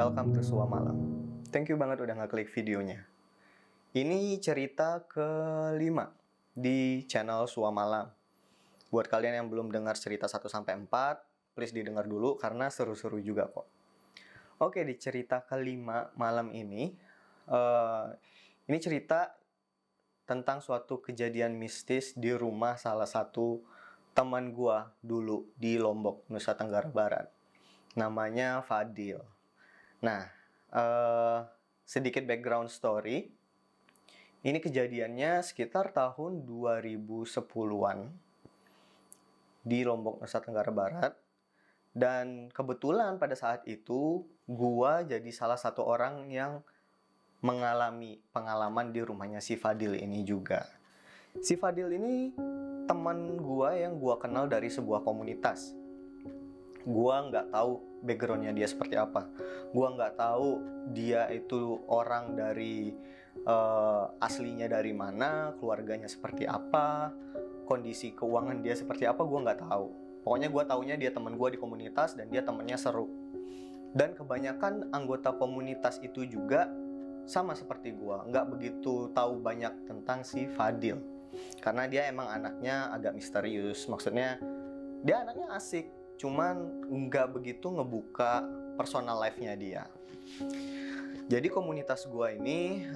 welcome to Sua Malam. Thank you banget udah ngeklik videonya. Ini cerita kelima di channel Sua Malam. Buat kalian yang belum dengar cerita 1-4, please didengar dulu karena seru-seru juga kok. Oke, di cerita kelima malam ini cerita tentang suatu kejadian mistis di rumah salah satu teman gua dulu di Lombok, Nusa Tenggara Barat. Namanya Fadil. Nah, sedikit background story. Ini kejadiannya sekitar tahun 2010-an di Lombok, Nusa Tenggara Barat. Dan kebetulan pada saat itu, gua jadi salah satu orang yang mengalami pengalaman di rumahnya si Fadil ini juga. Si Fadil ini teman gua yang gua kenal dari sebuah komunitas. Gua nggak tahu backgroundnya dia seperti apa. Gua nggak tahu dia itu orang dari aslinya dari mana, keluarganya seperti apa, kondisi keuangan dia seperti apa, gua nggak tahu. Pokoknya gua taunya dia teman gua di komunitas dan dia temennya seru. Dan kebanyakan anggota komunitas itu juga sama seperti gua, nggak begitu tahu banyak tentang si Fadil. Karena dia emang anaknya agak misterius, maksudnya dia anaknya asik, cuman nggak begitu ngebuka personal life-nya dia. Jadi komunitas gua ini,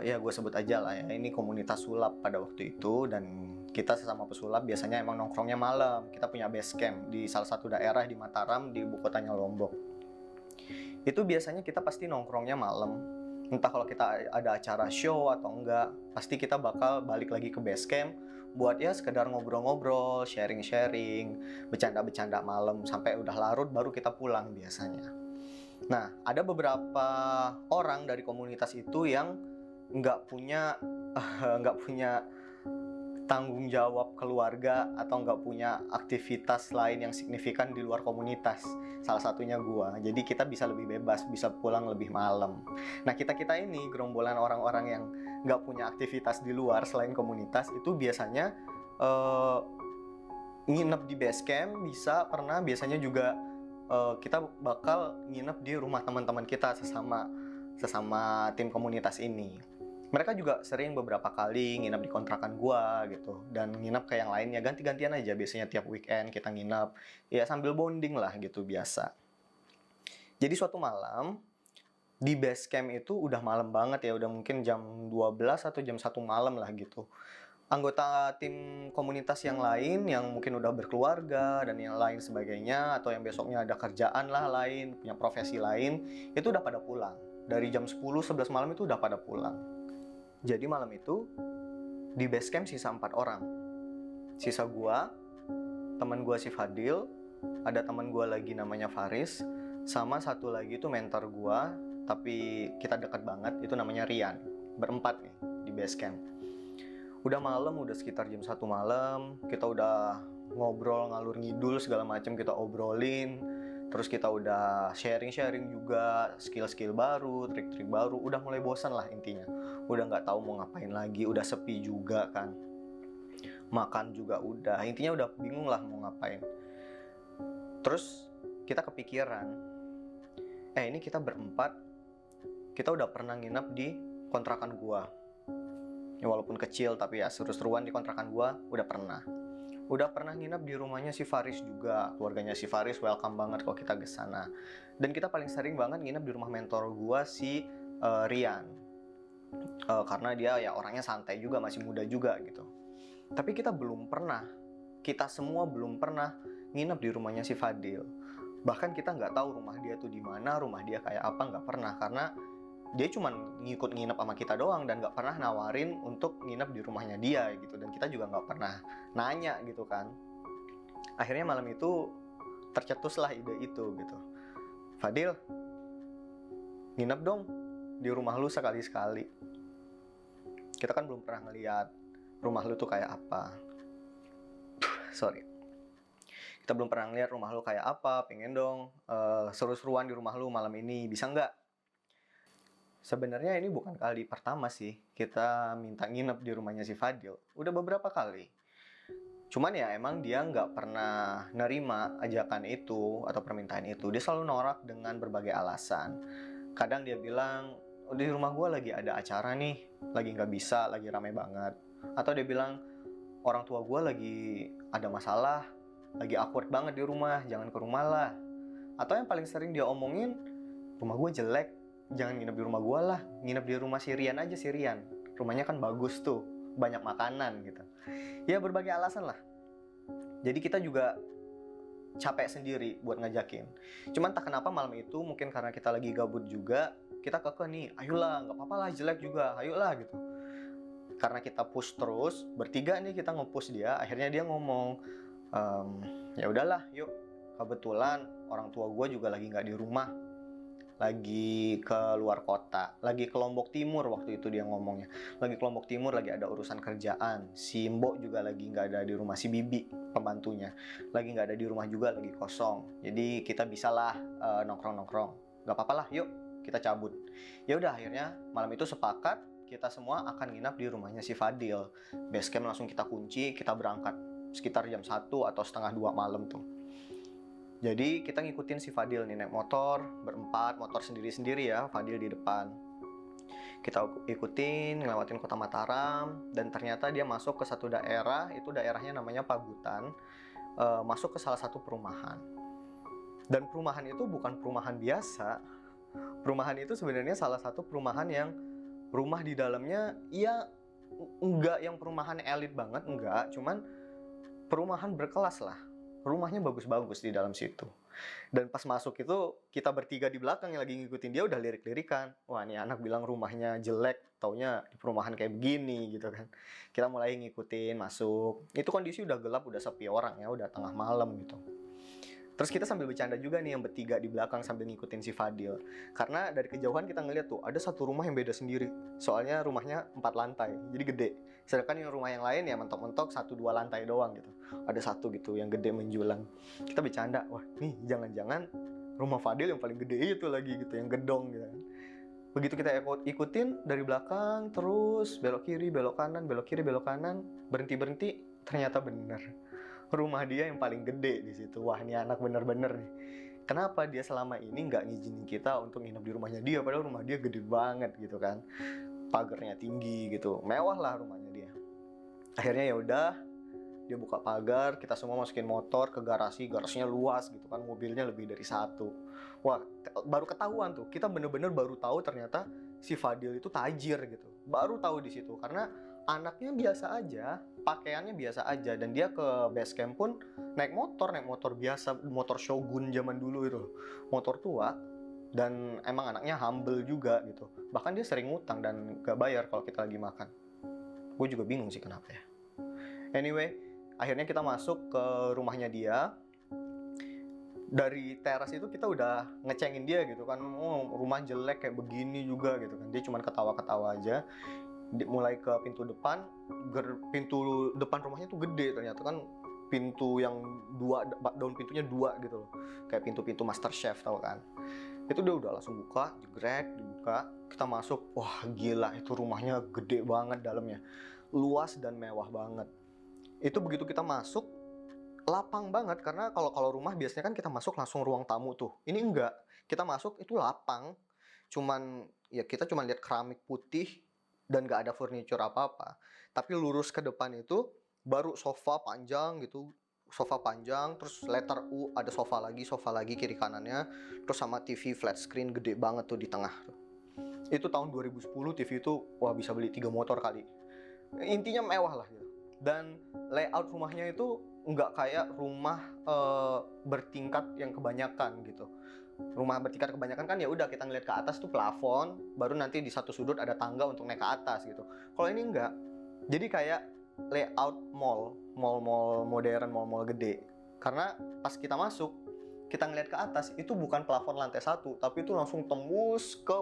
ya gue sebut aja lah ya, ini komunitas sulap pada waktu itu. Dan kita sesama pesulap biasanya emang nongkrongnya malam. Kita punya base camp di salah satu daerah di Mataram, di ibu kotanya Lombok. Itu biasanya kita pasti nongkrongnya malam. Entah kalau kita ada acara show atau enggak, pasti kita bakal balik lagi ke base camp buat ya sekedar ngobrol-ngobrol, sharing-sharing, bercanda-bercanda malam sampai udah larut baru kita pulang biasanya. Nah, ada beberapa orang dari komunitas itu yang nggak punya tanggung jawab keluarga atau nggak punya aktivitas lain yang signifikan di luar komunitas. Salah satunya gua. Jadi kita bisa lebih bebas, bisa pulang lebih malam. Nah, kita ini gerombolan orang-orang yang nggak punya aktivitas di luar selain komunitas itu biasanya nginep di base camp, biasanya juga kita bakal nginep di rumah teman-teman kita sesama tim komunitas ini. Mereka juga sering beberapa kali nginep di kontrakan gua gitu, dan nginep ke yang lainnya, ganti-gantian aja biasanya tiap weekend kita nginep, ya sambil bonding lah gitu biasa. Jadi suatu malam di base camp itu udah malam banget ya, udah mungkin jam 12 atau jam 1 malam lah gitu. Anggota tim komunitas yang lain yang mungkin udah berkeluarga dan yang lain sebagainya, atau yang besoknya ada kerjaan lah lain, punya profesi lain, itu udah pada pulang. Dari jam 10-11 malam itu udah pada pulang. Jadi malam itu di base camp sisa 4 orang. Sisa gua, teman gua si Fadil, ada teman gua lagi namanya Faris, sama satu lagi itu mentor gua, tapi kita dekat banget, itu namanya Rian. Berempat nih di base camp. Udah malam, udah sekitar jam 1 malam, kita udah ngobrol ngalur ngidul segala macam kita obrolin. Terus kita udah sharing-sharing juga skill-skill baru, trik-trik baru. Udah mulai bosan lah intinya. Udah nggak tahu mau ngapain lagi, udah sepi juga kan. Makan juga udah, intinya udah bingung lah mau ngapain. Terus kita kepikiran, ini kita berempat, kita udah pernah nginep di kontrakan gua. Ya walaupun kecil tapi ya seru-seruan di kontrakan gua udah pernah. Udah pernah nginep di rumahnya si Faris juga. Keluarganya si Faris welcome banget kalau kita ke sana. Dan kita paling sering banget nginep di rumah mentor gua si Rian. Karena dia ya orangnya santai juga, masih muda juga gitu. Tapi kita semua belum pernah nginep di rumahnya si Fadil. Bahkan kita nggak tahu rumah dia tuh di mana, rumah dia kayak apa, nggak pernah. Karena dia cuma ngikut nginep sama kita doang dan nggak pernah nawarin untuk nginep di rumahnya dia gitu. Dan kita juga nggak pernah nanya gitu kan. Akhirnya malam itu tercetuslah ide itu gitu. Fadil, nginep dong di rumah lu sekali-sekali. Kita kan belum pernah ngeliat rumah lu tuh kayak apa. Sorry. Kita belum pernah ngeliat rumah lu kayak apa, pengen dong seru-seruan di rumah lu malam ini, bisa nggak? Sebenarnya ini bukan kali pertama sih kita minta nginep di rumahnya si Fadil. Udah beberapa kali. Cuman ya emang dia nggak pernah nerima ajakan itu atau permintaan itu. Dia selalu norak dengan berbagai alasan. Kadang dia bilang, "Oh, di rumah gue lagi ada acara nih, lagi nggak bisa, lagi rame banget." Atau dia bilang, "Orang tua gue lagi ada masalah, lagi awkward banget di rumah, jangan ke rumah lah." Atau yang paling sering dia omongin, "Rumah gue jelek, jangan nginep di rumah gue lah, nginep di rumah si Rian aja, si Rian. Rumahnya kan bagus tuh, banyak makanan gitu." Ya berbagai alasan lah. Jadi kita juga capek sendiri buat ngajakin. Cuman tak kenapa malam itu, mungkin karena kita lagi gabut juga, kita kekeh nih, "Ayolah, nggak apa-apa lah jelek juga, ayolah," gitu. Karena kita push terus, bertiga nih kita nge-push dia, akhirnya dia ngomong, "Ya udahlah, yuk. Kebetulan orang tua gue juga lagi nggak di rumah, lagi ke luar kota, lagi ke Lombok Timur." Waktu itu dia ngomongnya, lagi ke Lombok Timur, lagi ada urusan kerjaan. Si Mbok juga lagi nggak ada di rumah, si Bibi pembantunya lagi nggak ada di rumah juga, lagi kosong. Jadi kita bisalah nongkrong-nongkrong. Nggak apa-apa lah, yuk kita cabut. Ya udah, akhirnya malam itu sepakat kita semua akan nginap di rumahnya si Fadil. Base camp langsung kita kunci, kita berangkat sekitar jam 1 atau setengah 2 malam tuh. Jadi kita ngikutin si Fadil nih, naik motor berempat, motor sendiri-sendiri ya, Fadil di depan. Kita ikutin, ngelewatin kota Mataram, dan ternyata dia masuk ke satu daerah, itu daerahnya namanya Pagutan, masuk ke salah satu perumahan. Dan perumahan itu bukan perumahan biasa. Perumahan itu sebenarnya salah satu perumahan yang rumah di dalamnya, ya enggak yang perumahan elit banget, enggak, cuman perumahan berkelas lah. Rumahnya bagus-bagus di dalam situ. Dan pas masuk itu, kita bertiga di belakang yang lagi ngikutin dia udah lirik-lirikan. Wah, nih anak bilang rumahnya jelek, taunya di perumahan kayak begini gitu kan. Kita mulai ngikutin, masuk. Itu kondisi udah gelap, udah sepi orang ya, udah tengah malam gitu. Terus kita sambil bercanda juga nih yang bertiga di belakang sambil ngikutin si Fadil. Karena dari kejauhan kita ngeliat tuh, ada satu rumah yang beda sendiri. Soalnya rumahnya 4 lantai, jadi gede. Sedangkan yang rumah yang lain ya mentok-mentok 1-2 lantai doang gitu. Ada satu gitu yang gede menjulang. Kita bercanda, wah nih jangan-jangan rumah Fadil yang paling gede itu lagi gitu, yang gedong gitu. Begitu kita ikutin dari belakang, terus belok kiri, belok kanan, belok kiri, belok kanan, berhenti-berhenti, ternyata bener. Rumah dia yang paling gede di situ. Wah, ini anak bener-bener nih. Kenapa dia selama ini nggak ngizinin kita untuk nginep di rumahnya dia, padahal rumah dia gede banget gitu kan. Pagarnya tinggi gitu, mewah lah rumahnya dia. Akhirnya ya udah, dia buka pagar, kita semua masukin motor ke garasi, garasinya luas gitu kan, mobilnya lebih dari satu. Wah, baru ketahuan tuh, kita bener-bener baru tahu ternyata si Fadil itu tajir gitu. Baru tahu di situ karena anaknya biasa aja, pakaiannya biasa aja, dan dia ke base camp pun naik motor biasa, motor Shogun zaman dulu itu, motor tua. Dan emang anaknya humble juga gitu. Bahkan dia sering ngutang dan gak bayar kalau kita lagi makan. Gue juga bingung sih kenapa ya. Anyway, akhirnya kita masuk ke rumahnya dia. Dari teras itu kita udah ngecengin dia gitu kan, oh rumah jelek kayak begini juga gitu kan. Dia cuma ketawa-ketawa aja. Mulai ke pintu depan, pintu depan rumahnya tuh gede ternyata kan, pintu yang dua, daun pintunya dua gitu loh, kayak pintu-pintu Master Chef tau kan. Itu dia udah langsung buka, jegrek, dibuka, kita masuk. Wah gila, itu rumahnya gede banget dalamnya, luas dan mewah banget. Itu begitu kita masuk, lapang banget, karena kalau rumah biasanya kan kita masuk langsung ruang tamu tuh. Ini enggak, kita masuk itu lapang, cuman ya kita cuma lihat keramik putih dan gak ada furniture apa-apa. Tapi lurus ke depan itu baru sofa panjang gitu, sofa panjang, terus letter U, ada sofa lagi kiri kanannya, terus sama TV flat screen gede banget tuh di tengah tuh. Itu tahun 2010, TV itu wah bisa beli 3 motor kali. Intinya mewah lah gitu. Dan layout rumahnya itu nggak kayak rumah bertingkat yang kebanyakan gitu. Rumah bertingkat kebanyakan kan ya udah kita ngeliat ke atas tuh plafon, baru nanti di satu sudut ada tangga untuk naik ke atas gitu. Kalau ini enggak. Jadi kayak layout mall modern, mall gede. Karena pas kita masuk, kita ngeliat ke atas, itu bukan plafon lantai 1, tapi itu langsung tembus ke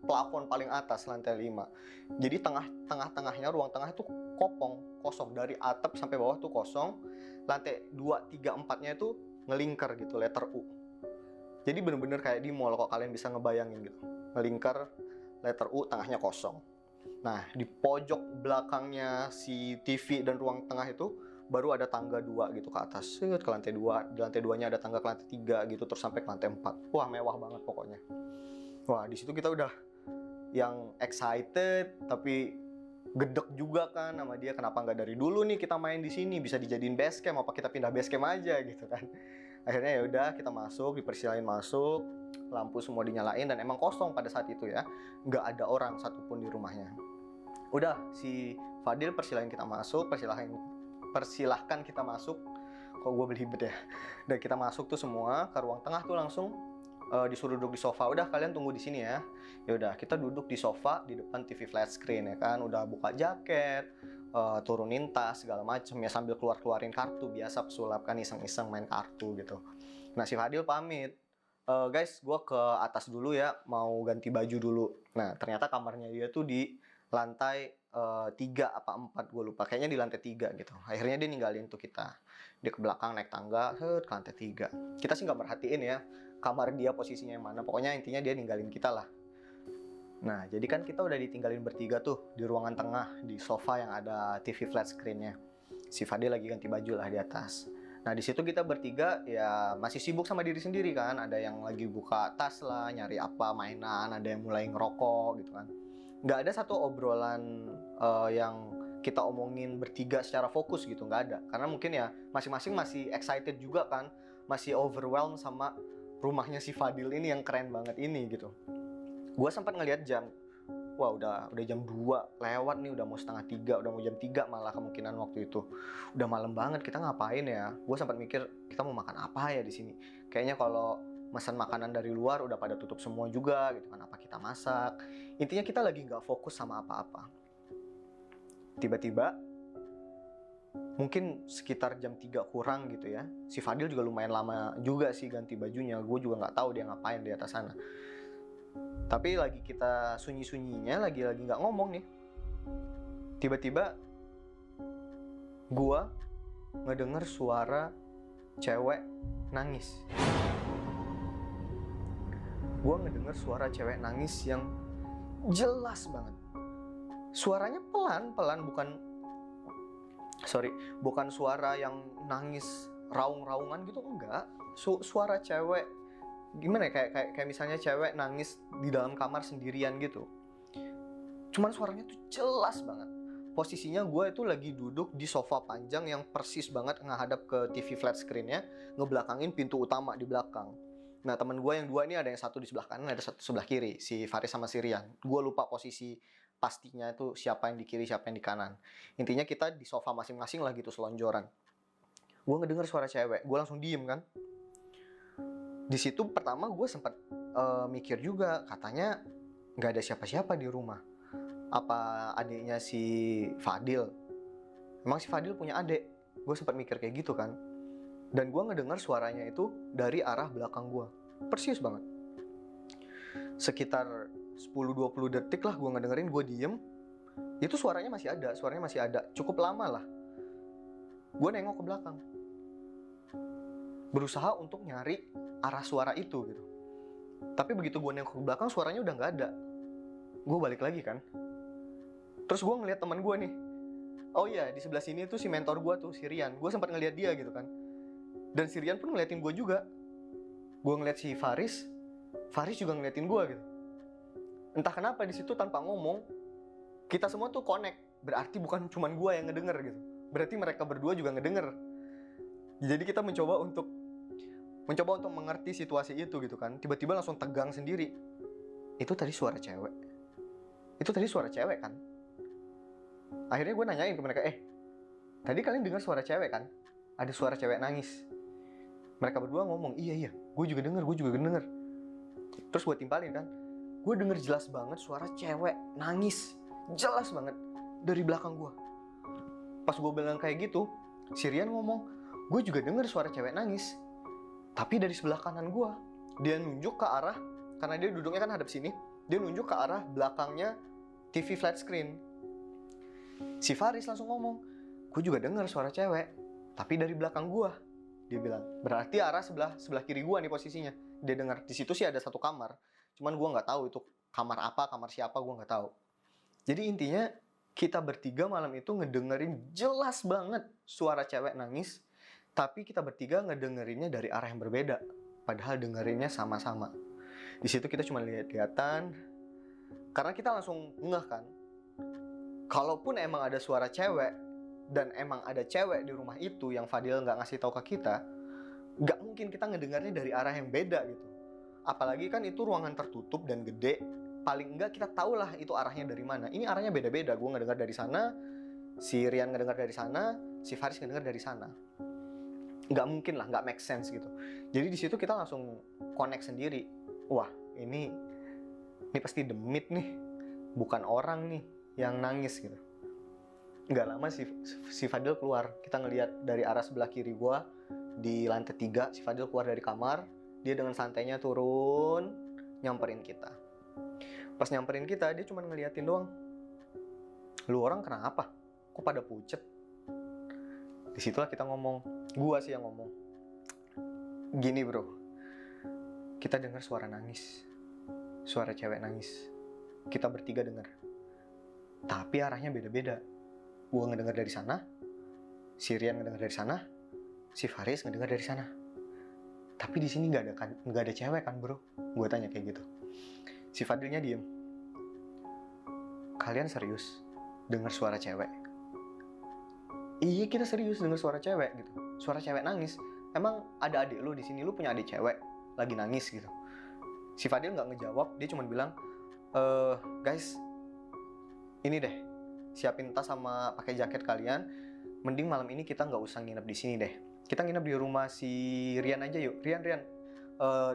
plafon paling atas lantai 5. Jadi tengah-tengahnya, ruang tengah itu kosong, dari atap sampai bawah tuh kosong. Lantai 2, 3, 4-nya itu ngelingkar gitu, letter U. Jadi bener-bener kayak di mall, kok kalian bisa ngebayangin gitu. Ngelingkar, letter U, tengahnya kosong. Nah, di pojok belakangnya si TV dan ruang tengah itu baru ada tangga 2 gitu ke atas, set, ke lantai 2, di lantai 2-nya ada tangga ke lantai 3 gitu, terus sampai ke lantai 4. Wah, mewah banget pokoknya. Wah, di situ kita udah yang excited tapi gedek juga kan sama dia, kenapa nggak dari dulu nih kita main di sini, bisa dijadiin base camp, apa kita pindah base camp aja gitu kan. Akhirnya ya udah kita masuk, dipersilain masuk, lampu semua dinyalain dan emang kosong pada saat itu ya, nggak ada orang satupun di rumahnya. Udah si Fadil persilahin kita masuk, persilahkan kita masuk. Kok gue belibet ya. Dan kita masuk tuh semua ke ruang tengah tuh langsung disuruh duduk di sofa. Udah, kalian tunggu di sini ya. Ya udah, kita duduk di sofa di depan TV flat screen ya kan. Udah buka jaket, turunin tas segala macem ya, sambil keluarin kartu biasa pesulap kan, iseng-iseng main kartu gitu. Nah si Fadil pamit, guys gue ke atas dulu ya, mau ganti baju dulu. Nah ternyata kamarnya dia tuh di lantai 3 apa 4 gue lupa, kayaknya di lantai 3 gitu. Akhirnya dia ninggalin tuh kita, dia ke belakang naik tangga ke lantai 3. Kita sih nggak merhatiin ya kamar dia posisinya yang mana, pokoknya intinya dia ninggalin kita lah. Nah jadi kan kita udah ditinggalin bertiga tuh di ruangan tengah, di sofa yang ada TV flat screen-nya. Si Fadil lagi ganti baju lah di atas. Nah di situ kita bertiga ya masih sibuk sama diri sendiri kan, ada yang lagi buka tas lah, nyari apa mainan, ada yang mulai ngerokok gitu kan. Nggak ada satu obrolan yang kita omongin bertiga secara fokus gitu, nggak ada. Karena mungkin ya masing-masing masih excited juga kan, masih overwhelmed sama rumahnya si Fadil ini yang keren banget ini gitu. Gue sempat ngelihat jam, wah udah jam 2 lewat nih, udah mau setengah 3, udah mau jam 3 malah kemungkinan waktu itu. Udah malam banget, kita ngapain ya? Gue sempat mikir, kita mau makan apa ya di sini? Kayaknya kalau pesan makanan dari luar udah pada tutup semua juga gitu kan, apa kita masak? Intinya kita lagi nggak fokus sama apa-apa. Tiba-tiba mungkin sekitar jam 3 kurang gitu ya, si Fadil juga lumayan lama juga sih ganti bajunya. Gue juga nggak tahu dia ngapain di atas sana. Tapi lagi kita sunyi-sunyinya, lagi nggak ngomong nih, tiba-tiba gue ngedenger suara cewek nangis. Gue ngedenger suara cewek nangis yang jelas banget. Suaranya pelan-pelan, bukan suara yang nangis raung-raungan gitu, enggak. Suara cewek gimana ya, kayak misalnya cewek nangis di dalam kamar sendirian gitu. Cuman suaranya tuh jelas banget. Posisinya gue itu lagi duduk di sofa panjang yang persis banget menghadap ke TV flat screen-nya, ngebelakangin pintu utama di belakang. Nah teman gue yang dua ini, ada yang satu di sebelah kanan, ada satu sebelah kiri, si Faris sama si Rian. Gue lupa posisi pastinya itu siapa yang di kiri, siapa yang di kanan. Intinya kita di sofa masing-masing lah gitu, selonjoran. Gue ngedenger suara cewek, gue langsung diem kan. Di situ pertama gue sempat mikir juga, katanya nggak ada siapa-siapa di rumah. Apa adiknya si Fadil? Emang si Fadil punya adik? Gue sempat mikir kayak gitu kan. Dan gue ngedengar suaranya itu dari arah belakang gue, persis banget. Sekitar 10-20 detik lah gue ngedengerin, gue diem. Itu suaranya masih ada, cukup lama lah. Gue nengok ke belakang, berusaha untuk nyari arah suara itu gitu. Tapi begitu gue nengok ke belakang, suaranya udah nggak ada. Gue balik lagi kan. Terus gue ngeliat teman gue nih. Oh iya, di sebelah sini tuh si mentor gue tuh, si Rian. Gue sempat ngeliat dia gitu kan. Dan si Rian pun ngeliatin gue juga. Gue ngeliat si Faris juga ngeliatin gue gitu. Entah kenapa di situ tanpa ngomong, kita semua tuh connect. Berarti bukan cuman gue yang ngedenger gitu. Berarti mereka berdua juga ngedenger. Jadi kita mencoba untuk mengerti situasi itu gitu kan. Tiba-tiba langsung tegang sendiri. Itu tadi suara cewek kan? Akhirnya gue nanyain ke mereka, tadi kalian dengar suara cewek kan? Ada suara cewek nangis. Mereka berdua ngomong, iya, gue juga denger. Terus gue timpalin kan, gue denger jelas banget suara cewek nangis, jelas banget dari belakang gue. Pas gue bilang kayak gitu, si Rian ngomong, gue juga denger suara cewek nangis, tapi dari sebelah kanan gue. Dia nunjuk ke arah, karena dia duduknya kan hadap sini, dia nunjuk ke arah belakangnya TV flat screen. Si Faris langsung ngomong, gue juga denger suara cewek, tapi dari belakang gue. Dia bilang, berarti arah sebelah kiri gue nih posisinya. Dia dengar. Di situ sih ada satu kamar, cuman gue nggak tahu itu kamar apa, kamar siapa, gue nggak tahu. Jadi intinya Kita bertiga malam itu ngedengerin jelas banget suara cewek nangis, tapi kita bertiga ngedengerinnya dari arah yang berbeda, padahal dengerinnya sama-sama. Di situ kita cuma lihat-lihatan, karena kita langsung ngeh kan, kalaupun emang ada suara cewek dan emang ada cewek di rumah itu yang Fadil nggak ngasih tahu ke kita, nggak mungkin kita ngedengarnya dari arah yang beda gitu. Apalagi kan itu ruangan tertutup dan gede, paling enggak kita tahu lah itu arahnya dari mana. Ini arahnya beda-beda, gue ngedengar dari sana, si Rian ngedengar dari sana, si Faris ngedengar dari sana. Nggak mungkin lah, nggak make sense gitu. Jadi di situ kita langsung connect sendiri. Wah, ini pasti demit nih, bukan orang nih yang nangis gitu. Nggak lama si Fadil keluar. Kita ngelihat dari arah sebelah kiri gua, di lantai 3, si Fadil keluar dari kamar. Dia dengan santainya turun, nyamperin kita. Pas nyamperin kita, dia cuma ngeliatin doang. Lu orang kenapa? Kok pada pucet? Disitulah kita ngomong. Gua sih yang ngomong. Gini bro, kita dengar suara nangis. Suara cewek nangis. Kita bertiga dengar. Tapi arahnya beda-beda. Gua ngedengar dari sana, si Rian ngedengar dari sana, si Faris ngedengar dari sana. Tapi di sini nggak ada cewek kan bro? Gue tanya kayak gitu. Si Fadilnya diem. Kalian serius dengar suara cewek? Iya, kita serius dengar suara cewek gitu. Suara cewek nangis. Emang ada adik lu di sini, lu punya adik cewek lagi nangis gitu? Si Fadil nggak ngejawab, dia cuma bilang, guys, ini deh, siapin tas sama pakai jaket kalian. Mending malam ini kita nggak usah nginep di sini deh. Kita nginep di rumah si Rian aja yuk. Rian,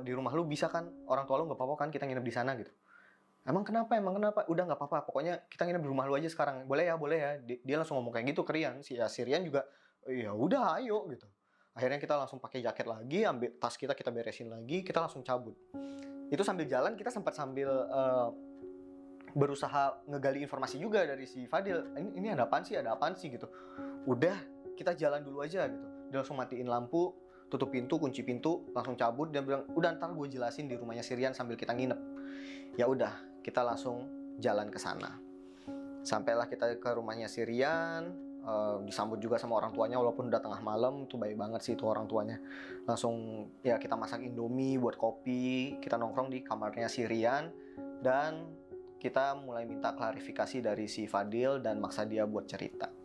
di rumah lu bisa kan? Orang tua lu nggak apa-apa kan? Kita nginep di sana gitu. Emang kenapa? Udah nggak apa-apa. Pokoknya kita nginep di rumah lu aja sekarang. Boleh ya. Dia langsung ngomong kayak gitu ke Rian. Si Rian juga, ya udah ayo gitu. Akhirnya kita langsung pakai jaket lagi, ambil tas kita beresin lagi, kita langsung cabut. Itu sambil jalan kita sempat berusaha ngegali informasi juga dari si Fadil. Ini ada apaan sih gitu. Udah, kita jalan dulu aja gitu. Dia langsung matiin lampu, tutup pintu, kunci pintu, langsung cabut. Dia bilang, udah ntar gue jelasin di rumahnya si Rian sambil kita nginep. Ya udah, kita langsung jalan ke sana. Sampailah kita ke rumahnya si Rian, disambut juga sama orang tuanya walaupun udah tengah malam. Tuh baik banget sih itu orang tuanya. Langsung ya kita masak Indomie, buat kopi, kita nongkrong di kamarnya si Rian, dan kita mulai minta klarifikasi dari si Fadil dan maksa dia buat cerita.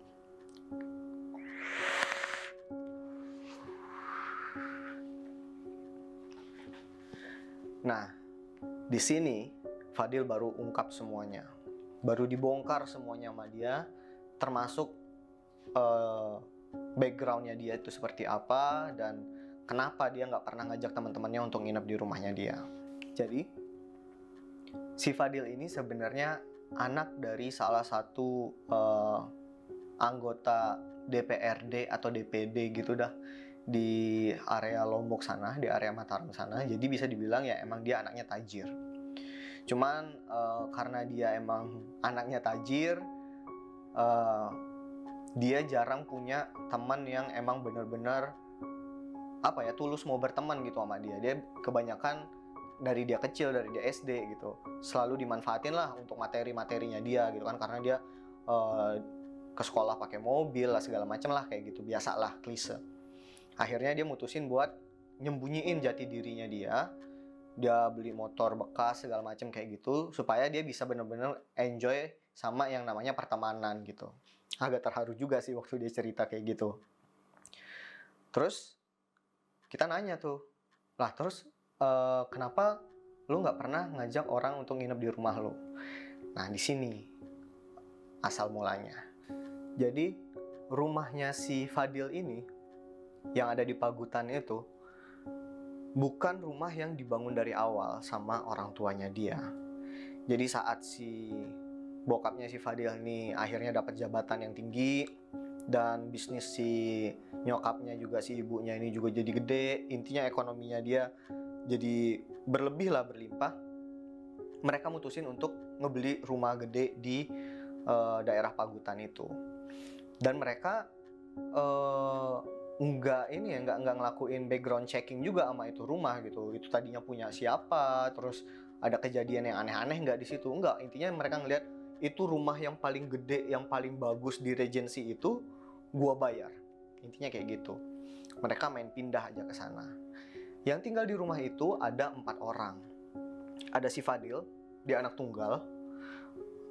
Nah, di sini Fadil baru ungkap semuanya, baru dibongkar semuanya sama dia, termasuk backgroundnya dia itu seperti apa dan kenapa dia nggak pernah ngajak teman-temannya untuk nginep di rumahnya dia. Jadi, si Fadil ini sebenarnya anak dari salah satu anggota DPRD atau DPD gitu dah, di area Lombok sana, di area Mataram sana. Jadi bisa dibilang ya emang dia anaknya tajir. Cuman karena dia emang anaknya tajir, dia jarang punya teman yang emang benar-benar tulus mau berteman gitu sama dia. Dia kebanyakan dari dia kecil, dari dia SD gitu, selalu dimanfaatin lah untuk materi-materinya dia gitu kan, karena dia ke sekolah pakai mobil lah segala macam lah kayak gitu, biasalah klise. Akhirnya dia mutusin buat nyembunyiin jati dirinya dia. Dia beli motor bekas segala macam kayak gitu supaya dia bisa benar-benar enjoy sama yang namanya pertemanan gitu. Agak terharu juga sih waktu dia cerita kayak gitu. Terus kita nanya tuh, lah terus kenapa lu nggak pernah ngajak orang untuk nginep di rumah lu? Nah di sini asal mulanya. Jadi rumahnya si Fadil ini yang ada di Pagutan itu bukan rumah yang dibangun dari awal sama orang tuanya dia. Jadi saat si bokapnya si Fadil ini akhirnya dapat jabatan yang tinggi dan bisnis si nyokapnya juga, si ibunya ini juga jadi gede, intinya ekonominya dia jadi berlimpah. Mereka mutusin untuk ngebeli rumah gede di daerah Pagutan itu. Dan mereka nggak ngelakuin background checking juga sama itu rumah gitu. Itu tadinya punya siapa, terus ada kejadian yang aneh-aneh nggak di situ. Nggak, intinya mereka ngeliat itu rumah yang paling gede, yang paling bagus di Regency itu gua bayar. Intinya kayak gitu. Mereka main pindah aja ke sana. Yang tinggal di rumah itu ada 4 orang. Ada si Fadil, dia anak tunggal.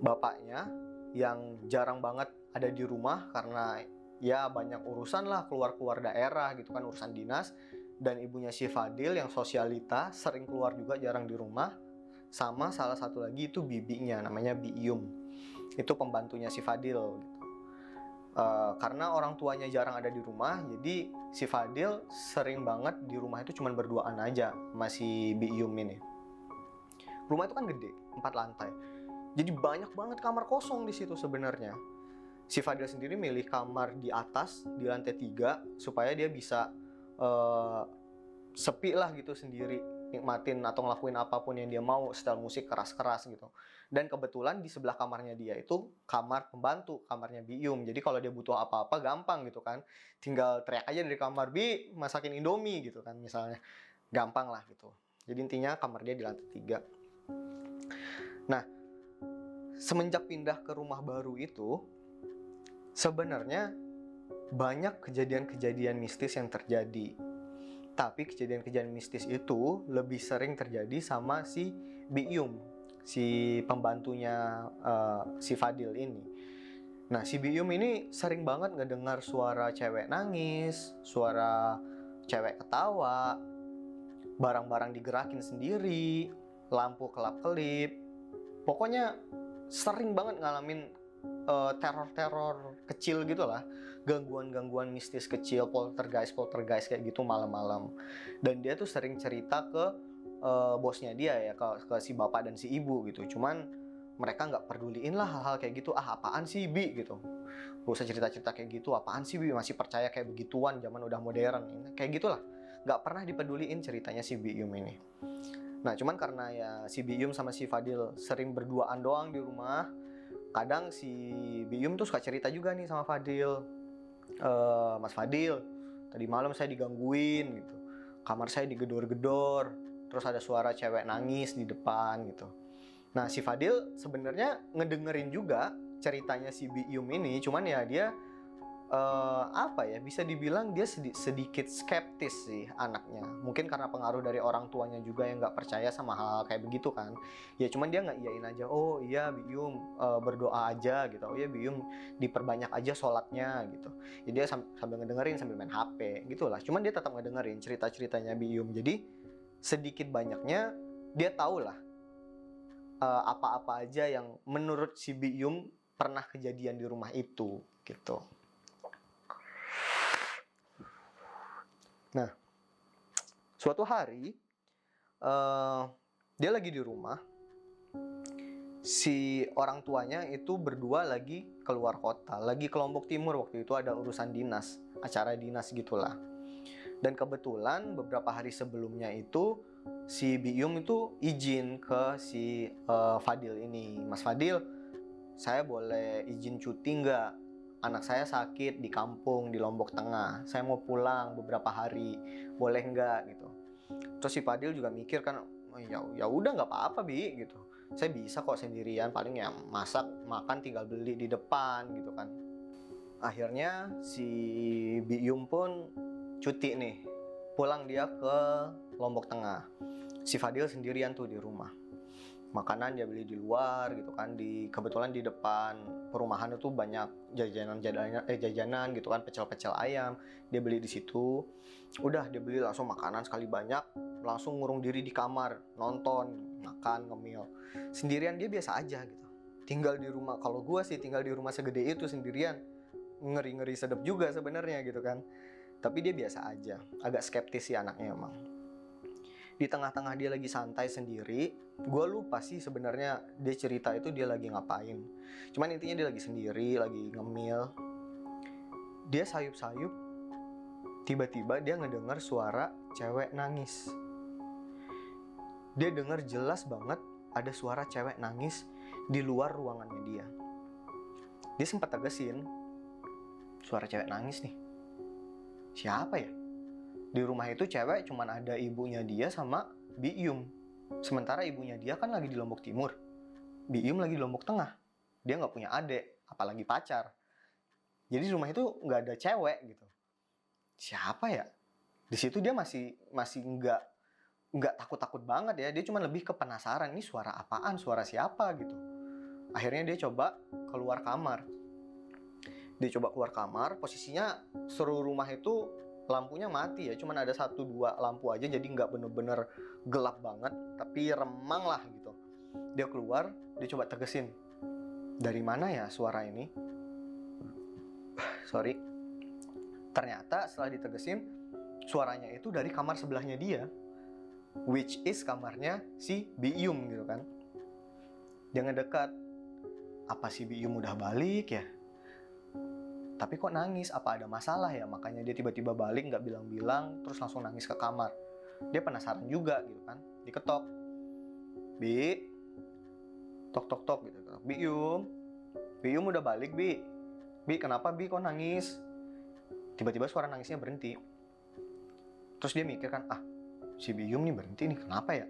Bapaknya yang jarang banget ada di rumah karena ya banyak urusan lah, keluar-keluar daerah gitu kan, urusan dinas. Dan ibunya si Fadil yang sosialita, sering keluar juga, jarang di rumah. Sama salah satu lagi itu bibinya, namanya Bi Yum. Itu pembantunya si Fadil gitu. Karena orang tuanya jarang ada di rumah, jadi si Fadil sering banget di rumah itu cuma berduaan aja sama si Bi Yum ini. Rumah itu kan gede, 4 lantai. Jadi banyak banget kamar kosong di situ sebenarnya. Si Fadil sendiri milih kamar di atas, di lantai 3, supaya dia bisa sepi lah gitu sendiri, nikmatin atau ngelakuin apapun yang dia mau, setel musik keras-keras gitu. Dan kebetulan di sebelah kamarnya dia itu kamar pembantu, kamarnya Bi Yum. Jadi kalau dia butuh apa-apa gampang gitu kan, tinggal teriak aja dari kamar, "Bi, masakin Indomie," gitu kan misalnya. Gampang lah gitu. Jadi intinya kamar dia di lantai 3. Nah, semenjak pindah ke rumah baru itu, sebenarnya banyak kejadian-kejadian mistis yang terjadi. Tapi kejadian-kejadian mistis itu lebih sering terjadi sama si Bi Yum, si pembantunya si Fadil ini. Nah, si Bi Yum ini sering banget ngedengar suara cewek nangis, suara cewek ketawa, barang-barang digerakin sendiri, lampu kelap-kelip. Pokoknya sering banget ngalamin teror-teror kecil gitu lah, gangguan-gangguan mistis kecil, poltergeist kayak gitu malam-malam. Dan dia tuh sering cerita ke bosnya dia ya, ke si bapak dan si ibu gitu. Cuman mereka nggak peduliin lah hal-hal kayak gitu. Apaan sih Bi gitu, gak usah cerita-cerita kayak gitu, apaan sih Bi, masih percaya kayak begituan, zaman udah modern kayak gitulah. Nggak pernah dipeduliin ceritanya si Bi Yum ini. Nah, cuman karena ya si Bi Yum sama si Fadil sering berduaan doang di rumah, kadang si Bi Yum tuh suka cerita juga nih sama Fadil, "Mas Fadil, tadi malam saya digangguin gitu, kamar saya digedor-gedor, terus ada suara cewek nangis di depan gitu." Nah, si Fadil sebenarnya ngedengerin juga ceritanya si Bi Yum ini, cuman ya dia apa ya, bisa dibilang dia sedikit skeptis sih anaknya. Mungkin karena pengaruh dari orang tuanya juga yang nggak percaya sama hal kayak begitu kan. Ya cuman dia nggak iyain aja, "Oh iya Bi Yum, berdoa aja," gitu. "Oh iya Bi Yum, diperbanyak aja sholatnya," gitu. Jadi dia sambil ngedengerin sambil main HP gitulah. Cuman dia tetap ngedengerin cerita-ceritanya Bi Yum. Jadi sedikit banyaknya dia tahu lah apa-apa aja yang menurut si Bi Yum pernah kejadian di rumah itu gitu. Nah, suatu hari dia lagi di rumah, si orang tuanya itu berdua lagi keluar kota, lagi ke Lombok Timur. Waktu itu ada urusan dinas, acara dinas gitulah. Dan kebetulan beberapa hari sebelumnya itu si Bi Yum itu izin ke si Fadil ini, "Mas Fadil, saya boleh izin cuti nggak? Anak saya sakit di kampung di Lombok Tengah. Saya mau pulang beberapa hari, boleh nggak?" gitu. Terus si Fadil juga mikir kan, "Oh, ya udah nggak apa-apa Bi," gitu. "Saya bisa kok sendirian, paling ya masak, makan tinggal beli di depan," gitu kan. Akhirnya si Bi Yum pun cuti nih, pulang dia ke Lombok Tengah. Si Fadil sendirian tuh di rumah. Makanan dia beli di luar gitu kan, kebetulan di depan perumahan itu banyak jajanan gitu kan, pecel-pecel ayam, dia beli di situ. Udah dia beli langsung makanan sekali banyak, langsung ngurung diri di kamar, nonton, makan, ngemil. Sendirian dia biasa aja gitu. Tinggal di rumah, kalau gue sih tinggal di rumah segede itu sendirian, ngeri-ngeri sedep juga sebenarnya gitu kan. Tapi dia biasa aja, agak skeptis sih anaknya emang. Di tengah-tengah dia lagi santai sendiri, gue lupa sih sebenarnya dia cerita itu dia lagi ngapain. Cuman intinya dia lagi sendiri, lagi ngemil. Dia sayup-sayup, tiba-tiba dia ngedengar suara cewek nangis. Dia dengar jelas banget ada suara cewek nangis di luar ruangannya dia. Dia sempat tegesin, "Suara cewek nangis nih, siapa ya?" Di rumah itu cewek cuman ada ibunya dia sama Bi Yum. Sementara ibunya dia kan lagi di Lombok Timur, Bi Yum lagi di Lombok Tengah. dia nggak punya adik, apalagi pacar. Jadi di rumah itu nggak ada cewek gitu. Siapa ya? Di situ dia masih nggak takut-takut banget ya. Dia cuma lebih ke penasaran, ini suara apaan, suara siapa gitu. Akhirnya dia coba keluar kamar. Dia coba keluar kamar, posisinya seluruh rumah itu lampunya mati ya, cuman ada 1-2 lampu aja, jadi nggak bener-bener gelap banget, tapi remang lah gitu. Dia keluar, dia coba tegesin, dari mana ya suara ini? Sorry. Ternyata setelah ditegesin, suaranya itu dari kamar sebelahnya dia, which is kamarnya si Biyum gitu kan. Dia ngedekat, apa si Biyum udah balik ya? Tapi kok nangis, apa ada masalah ya? Makanya dia tiba-tiba balik, nggak bilang-bilang, terus langsung nangis ke kamar. Dia penasaran juga gitu kan. Diketok, Bi, tok gitu. Biyum udah balik, Bi kenapa Bi kok nangis? Tiba-tiba suara nangisnya berhenti. Terus dia mikir kan, si Biyum nih berhenti nih, kenapa ya?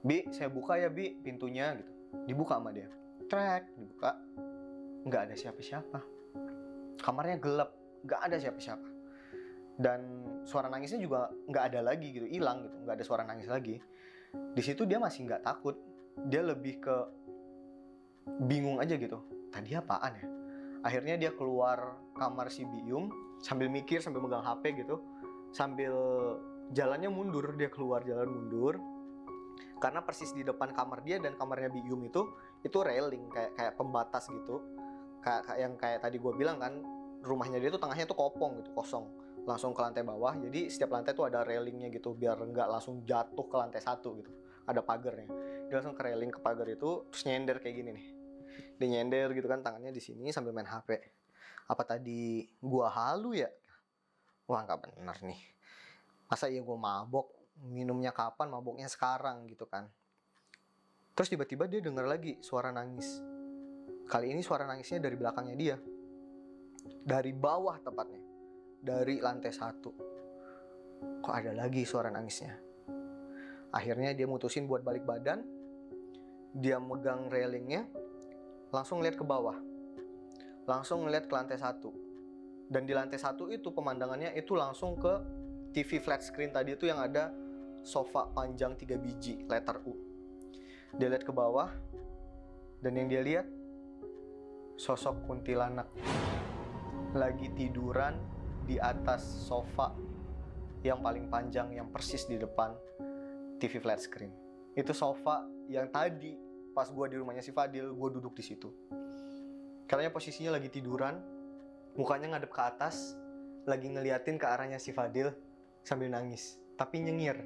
Bi, saya buka ya Bi pintunya gitu. Dibuka sama dia. Trek, dibuka. Nggak ada siapa-siapa. Kamarnya gelap, nggak ada siapa-siapa. Dan suara nangisnya juga nggak ada lagi gitu, hilang gitu, nggak ada suara nangis lagi. Di situ dia masih nggak takut, dia lebih ke bingung aja gitu. Tadi apaan ya? Akhirnya dia keluar kamar si Biyum sambil mikir, sambil megang HP gitu, sambil jalannya mundur, dia keluar jalan mundur. Karena persis di depan kamar dia dan kamarnya Biyum itu railing kayak pembatas gitu. Kayak tadi gue bilang kan, rumahnya dia tuh tengahnya tuh kopong gitu, kosong, langsung ke lantai bawah. Jadi setiap lantai tuh ada railingnya gitu, biar nggak langsung jatuh ke lantai 1 gitu, ada pagarnya. Dia langsung ke railing, ke pagar itu, terus nyender kayak gini nih. Dia nyender gitu kan, tangannya di sini sambil main HP. Apa tadi gua halu ya? Wah, nggak bener nih. Masa iya gua mabok? Minumnya kapan, maboknya sekarang gitu kan. Terus tiba-tiba dia denger lagi suara nangis. Kali ini suara nangisnya dari belakangnya dia. Dari bawah tepatnya. Dari lantai 1. Kok ada lagi suara nangisnya? Akhirnya dia mutusin buat balik badan. Dia megang railingnya. Langsung lihat ke bawah. Langsung ngeliat ke lantai 1. Dan di lantai 1 itu pemandangannya itu langsung ke TV flat screen tadi itu yang ada sofa panjang 3 biji, letter U. Dia lihat ke bawah. Dan yang dia lihat, sosok kuntilanak lagi tiduran di atas sofa yang paling panjang yang persis di depan TV flat screen. Itu sofa yang tadi pas gue di rumahnya si Fadil, gue duduk di situ. Katanya posisinya lagi tiduran, mukanya ngadep ke atas, lagi ngeliatin ke arahnya si Fadil sambil nangis, tapi nyengir.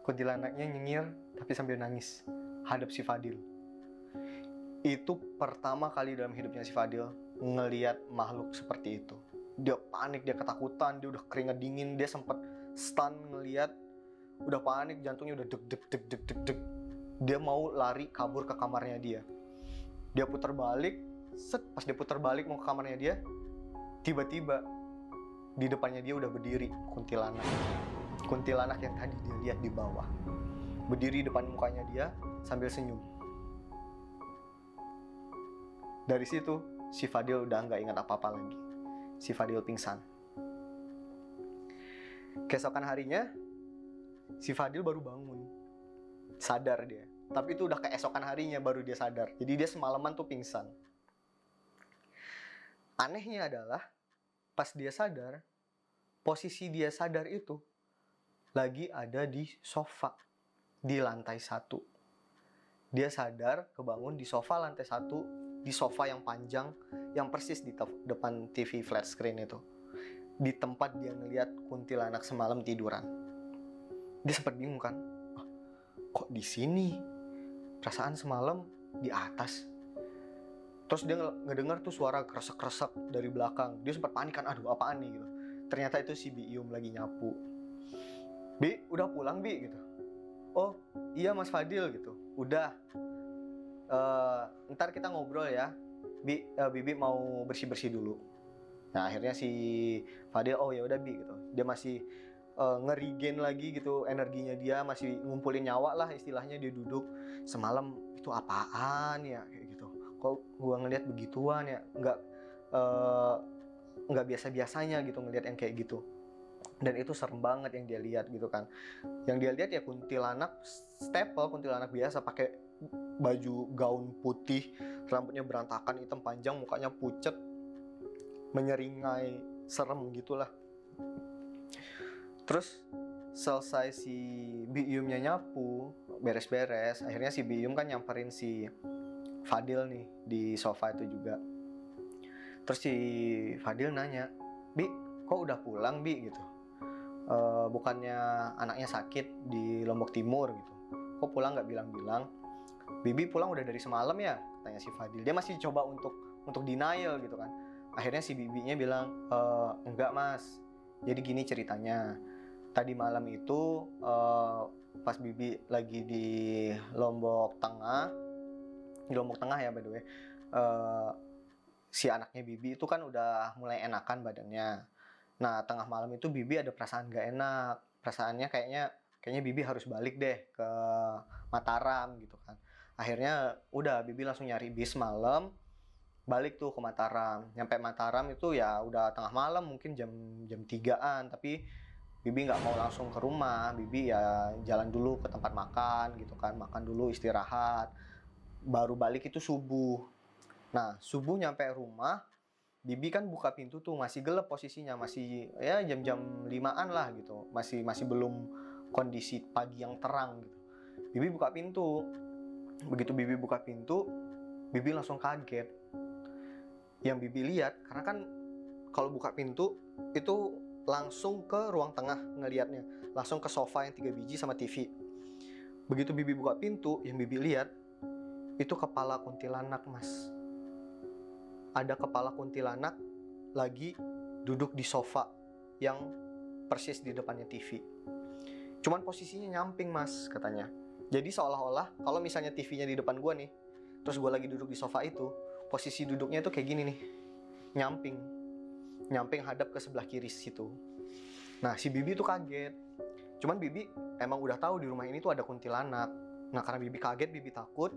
Kuntilanaknya nyengir tapi sambil nangis hadap si Fadil. Itu pertama kali dalam hidupnya si Fadil ngelihat makhluk seperti itu. Dia panik, dia ketakutan, dia udah keringat dingin, dia sempet stun ngelihat, udah panik, jantungnya udah deg. Dia mau lari kabur ke kamarnya dia. Dia putar balik, pas dia putar balik mau ke kamarnya dia, tiba-tiba di depannya dia udah berdiri kuntilanak. Kuntilanak yang tadi dia lihat di bawah. Berdiri depan mukanya dia sambil senyum. Dari situ, si Fadil udah nggak ingat apa-apa lagi. Si Fadil pingsan. Keesokan harinya, si Fadil baru bangun. Sadar dia. Tapi itu udah keesokan harinya baru dia sadar. Jadi dia semalaman tuh pingsan. Anehnya adalah, pas dia sadar, posisi dia sadar itu lagi ada di sofa. Di lantai 1. Dia sadar, kebangun di sofa lantai 1. Di sofa yang panjang, yang persis di depan TV flat screen itu. Di tempat dia ngeliat kuntilanak semalam tiduran. Dia sempat bingung kan, kok di sini? Perasaan semalam di atas. Terus dia ngedengar tuh suara kresek-kresek dari belakang. Dia sempat panik kan, aduh apaan nih gitu. Ternyata itu si Biyum lagi nyapu. Bi, udah pulang Bi gitu. Oh iya Mas Fadil gitu. Udah. Ntar kita ngobrol ya. Bibi mau bersih-bersih dulu. Nah akhirnya si Fadil, oh ya udah Bi gitu. Dia masih ngerigen lagi gitu energinya, dia masih ngumpulin nyawa lah istilahnya. Dia duduk, semalam itu apaan ya kayak gitu. kok gue ngelihat begituan ya, nggak biasa-biasanya gitu ngelihat yang kayak gitu. Dan itu serem banget yang dia lihat gitu kan. Yang dia lihat ya kuntilanak staple, kuntilanak biasa, pakai baju gaun putih, rambutnya berantakan, hitam panjang, mukanya pucet, menyeringai, serem gitulah. Terus selesai si Biyumnya nyapu, beres-beres, akhirnya si Biyum kan nyamperin si Fadil nih di sofa itu juga. Terus si Fadil nanya, "Bi, kok udah pulang, Bi?" gitu. Bukannya anaknya sakit di Lombok Timur gitu, kok pulang nggak bilang-bilang? "Bibi pulang udah dari semalam ya?" tanya si Fadil. Dia masih coba untuk denial gitu kan. Akhirnya si bibinya bilang, "Enggak mas, jadi gini ceritanya. Tadi malam itu pas bibi lagi di Lombok Tengah ya by the way, si anaknya bibi itu kan udah mulai enakan badannya. Nah, tengah malam itu bibi ada perasaan gak enak. Perasaannya kayaknya bibi harus balik deh ke Mataram gitu kan. Akhirnya udah bibi langsung nyari bis malam, balik tuh ke Mataram. Nyampe Mataram itu ya udah tengah malam, mungkin jam 3-an, tapi bibi nggak mau langsung ke rumah. Bibi ya jalan dulu ke tempat makan gitu kan, makan dulu, istirahat. Baru balik itu subuh. Nah, subuh nyampe rumah, bibi kan buka pintu tuh, masih gelap posisinya, masih ya jam-jam 5-an lah gitu. Masih belum kondisi pagi yang terang gitu. Bibi buka pintu. Begitu bibi buka pintu, bibi langsung kaget. Yang bibi lihat, karena kan kalau buka pintu itu langsung ke ruang tengah ngelihatnya, langsung ke sofa yang 3 biji sama TV. Begitu bibi buka pintu, yang bibi lihat itu kepala kuntilanak, mas. Ada kepala kuntilanak lagi duduk di sofa yang persis di depannya TV. Cuman posisinya nyamping, mas, katanya. Jadi seolah-olah kalau misalnya TV-nya di depan gue nih, terus gue lagi duduk di sofa itu, posisi duduknya itu kayak gini nih, nyamping hadap ke sebelah kiri situ. Nah, si bibi tuh kaget. Cuman bibi emang udah tahu di rumah ini tuh ada kuntilanak. Nah, karena bibi kaget, bibi takut,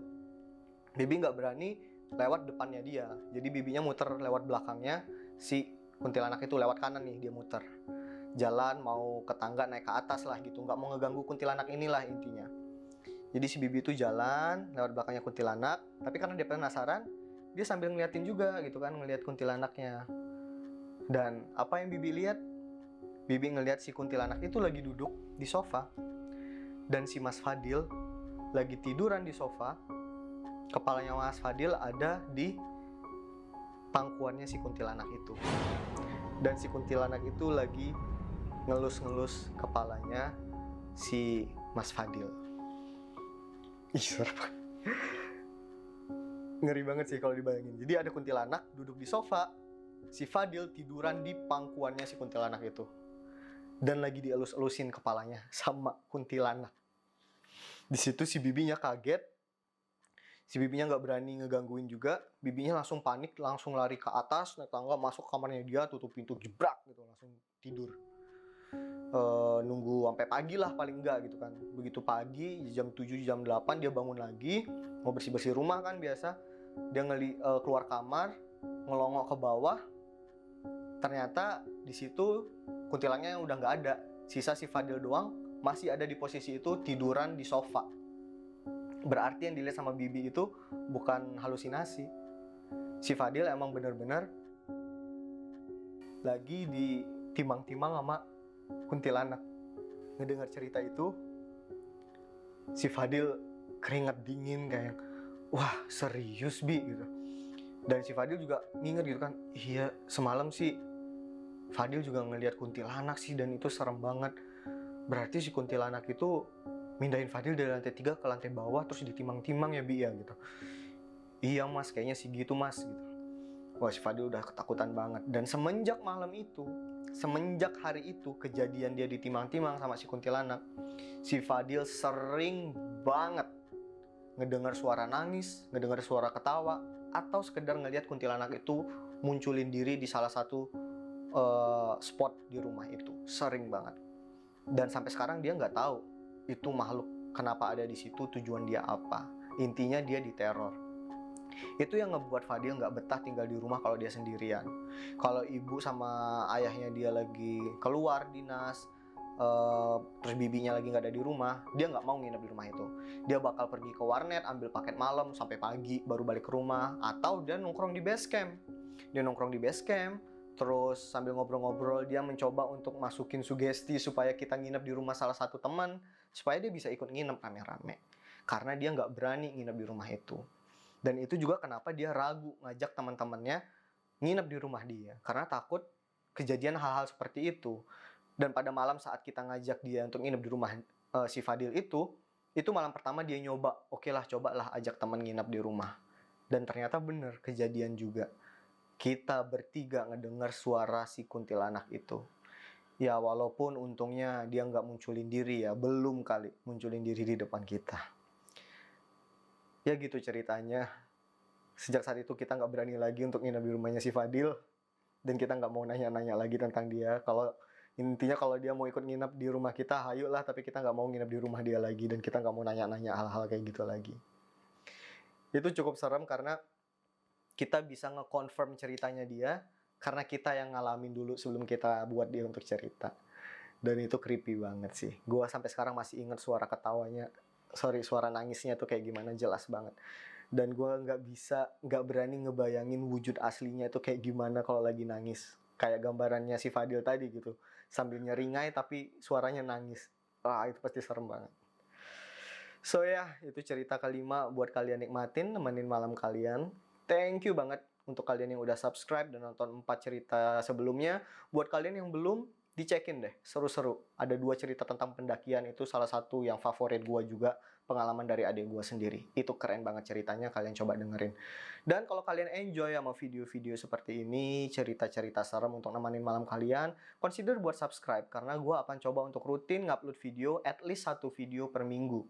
bibi nggak berani lewat depannya dia. Jadi bibinya muter lewat belakangnya si kuntilanak itu, lewat kanan nih dia muter. Jalan mau ke tangga, naik ke atas lah gitu, nggak mau ngeganggu kuntilanak inilah intinya. Jadi si bibi itu jalan lewat belakangnya kuntilanak, tapi karena dia penasaran, dia sambil ngeliatin juga gitu kan, ngeliat kuntilanaknya. Dan apa yang bibi lihat? Bibi ngeliat si kuntilanak itu lagi duduk di sofa, dan si Mas Fadil lagi tiduran di sofa. Kepalanya Mas Fadil ada di pangkuannya si kuntilanak itu, dan si kuntilanak itu lagi ngelus-ngelus kepalanya si Mas Fadil. Ih, serem. Ngeri banget sih kalau dibayangin. Jadi ada kuntilanak duduk di sofa, si Fadil tiduran di pangkuannya si kuntilanak itu, dan lagi dielus-elusin kepalanya sama kuntilanak. Di situ si bibinya kaget. Si bibinya nggak berani ngegangguin juga. Bibinya langsung panik, langsung lari ke atas, naik tangga, masuk kamarnya dia, tutup pintu, jebrak gitu, langsung tidur. Nunggu sampai pagi lah paling enggak gitu kan. Begitu pagi, jam 7, jam 8 dia bangun lagi, mau bersih-bersih rumah kan biasa. Dia keluar kamar, ngelongok ke bawah. Ternyata di situ kuntilanaknya udah nggak ada. Sisa si Fadil doang masih ada di posisi itu, tiduran di sofa. Berarti yang dilihat sama bibi itu bukan halusinasi. Si Fadil emang bener-bener lagi ditimang-timang sama kuntilanak. Ngedengar cerita itu, si Fadil keringat dingin kayak, wah serius bi gitu. Dan si Fadil juga nginget gitu kan, iya semalam sih Fadil juga ngelihat kuntilanak sih, dan itu serem banget. Berarti si kuntilanak itu mindahin Fadil dari lantai 3 ke lantai bawah, terus ditimang-timang ya bi ya gitu. Iya mas, kayaknya sih gitu mas gitu. Wah, si Fadil udah ketakutan banget. Dan semenjak malam itu, semenjak hari itu kejadian dia ditimang-timang sama si kuntilanak, si Fadil sering banget ngedengar suara nangis, ngedengar suara ketawa, atau sekedar ngelihat kuntilanak itu munculin diri di salah satu spot di rumah itu. Sering banget. Dan sampai sekarang dia nggak tahu itu makhluk kenapa ada di situ, tujuan dia apa. Intinya dia diteror. Itu yang ngebuat Fadil nggak betah tinggal di rumah kalau dia sendirian. Kalau ibu sama ayahnya dia lagi keluar dinas, terus bibinya lagi nggak ada di rumah, dia nggak mau nginep di rumah itu. Dia bakal pergi ke warnet, ambil paket malam sampai pagi, baru balik ke rumah. Atau dia nongkrong di base camp. Dia nongkrong di base camp, terus sambil ngobrol-ngobrol dia mencoba untuk masukin sugesti supaya kita nginep di rumah salah satu teman, supaya dia bisa ikut nginep rame-rame. Karena dia nggak berani nginep di rumah itu. Dan itu juga kenapa dia ragu ngajak teman-temannya nginep di rumah dia. Karena takut kejadian hal-hal seperti itu. Dan pada malam saat kita ngajak dia untuk nginep di rumah si Fadil itu malam pertama dia nyoba, oke lah cobalah ajak teman nginep di rumah. Dan ternyata bener, kejadian juga. Kita bertiga ngedengar suara si kuntilanak itu. Ya walaupun untungnya dia nggak munculin diri ya, belum kali munculin diri di depan kita. Ya gitu ceritanya. Sejak saat itu kita nggak berani lagi untuk nginep di rumahnya si Fadil. Dan kita nggak mau nanya-nanya lagi tentang dia. Intinya kalau dia mau ikut nginep di rumah kita, hayu lah. Tapi kita nggak mau nginep di rumah dia lagi. Dan kita nggak mau nanya-nanya hal-hal kayak gitu lagi. Itu cukup serem karena kita bisa nge-confirm ceritanya dia. Karena kita yang ngalamin dulu sebelum kita buat dia untuk cerita. Dan itu creepy banget sih. Gua sampai sekarang masih inget suara ketawanya. Suara nangisnya tuh kayak gimana, jelas banget. Dan gue nggak berani ngebayangin wujud aslinya itu kayak gimana kalau lagi nangis. Kayak gambarannya si Fadil tadi gitu. Sambil nyeringai tapi suaranya nangis. Wah, itu pasti serem banget. So ya, itu cerita kelima buat kalian nikmatin, nemenin malam kalian. Thank you banget untuk kalian yang udah subscribe dan nonton 4 cerita sebelumnya. Buat kalian yang belum, dicekin deh, seru-seru. Ada 2 cerita tentang pendakian, itu salah satu yang favorit gue juga, pengalaman dari adik gue sendiri. Itu keren banget ceritanya, kalian coba dengerin. Dan kalau kalian enjoy sama video-video seperti ini, cerita-cerita serem untuk nemenin malam kalian, consider buat subscribe, karena gue akan coba untuk rutin ngupload video, at least 1 video per minggu.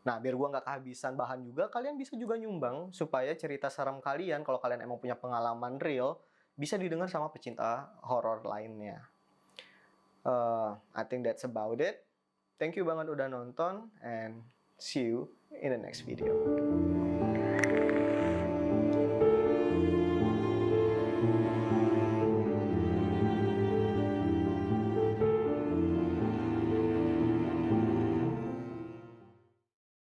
Nah, biar gue nggak kehabisan bahan juga, kalian bisa juga nyumbang, supaya cerita serem kalian, kalau kalian emang punya pengalaman real, bisa didengar sama pecinta horor lainnya. I think that's about it. Thank you banget udah nonton, and see you in the next video.